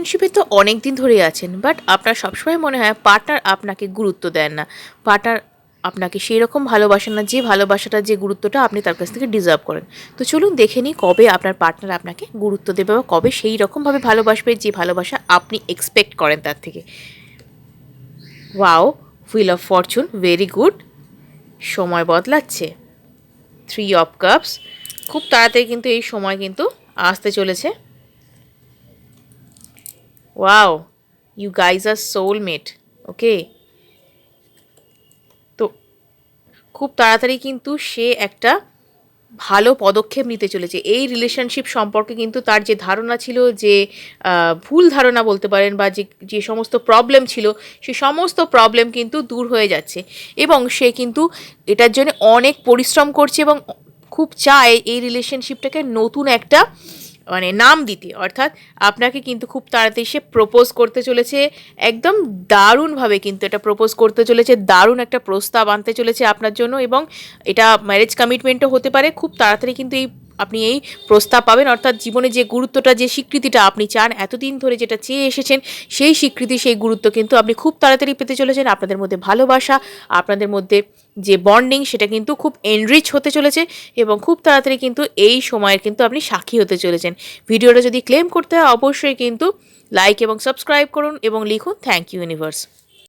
রিলেশনশিপে তো অনেক দিন ধরেই আছেন, বাট আপনার সবসময় মনে হয় পার্টনার আপনাকে গুরুত্ব দেন না, পার্টনার আপনাকে সেই রকম ভালোবাসেন না যে ভালোবাসাটা, যে গুরুত্বটা আপনি তার কাছ থেকে ডিজার্ভ করেন। তো চলুন দেখে নিই কবে আপনার পার্টনার আপনাকে গুরুত্ব দেবে বা কবে সেই রকমভাবে ভালোবাসবে যে ভালোবাসা আপনি এক্সপেক্ট করেন তার থেকে। Wow, wheel of Fortune, very good. সময় বদলাচ্ছে, 3 অফ কাপস। খুব তাড়াতাড়ি কিন্তু এই সময় কিন্তু আসতে চলেছে। Wow, you guys are soulmate. Okay, তো খুব তাড়াতাড়ি কিন্তু সে একটা ভালো পদক্ষেপ নিতে চলেছে। এই রিলেশনশিপ সম্পর্কে কিন্তু তার যে ধারণা ছিল, যে ভুল ধারণা বলতে পারেন, বা যে যে সমস্ত প্রবলেম ছিল, সে সমস্ত প্রবলেম কিন্তু দূর হয়ে যাচ্ছে। এবং সে কিন্তু এটার জন্য অনেক পরিশ্রম করছে এবং খুব চায় এই রিলেশনশিপটাকে নতুন একটা মানে নাম দিতে। অর্থাৎ আপনাকে কিন্তু খুব তাড়াতাড়ি সে প্রপোজ করতে চলেছে, একদম দারুণভাবে কিন্তু এটা প্রপোজ করতে চলেছে, দারুণ একটা প্রস্তাব আনতে চলেছে আপনার জন্য। এবং এটা ম্যারেজ কমিটমেন্টও হতে পারে। খুব তাড়াতাড়ি কিন্তু আপনি এই প্রস্তাব পাবেন, অর্থাৎ জীবনে যে গুরুত্বটা, যে স্বীকৃতিটা আপনি চান, এতদিন ধরে যেটা চেয়ে এসেছেন, সেই স্বীকৃতি, সেই গুরুত্ব কিন্তু আপনি খুব তাড়াতাড়ি পেতে চলেছেন। আপনাদের মধ্যে ভালোবাসা, আপনাদের মধ্যে যে বন্ডিং, সেটা কিন্তু খুব এনরিচ হতে চলেছে এবং খুব তাড়াতাড়ি কিন্তু এই সময়ের কিন্তু আপনি সাক্ষী হতে চলেছেন। ভিডিওটা যদি ক্লেম করতে হয় অবশ্যই কিন্তু লাইক এবং সাবস্ক্রাইব করুন এবং লিখুন থ্যাংক ইউ ইউনিভার্স।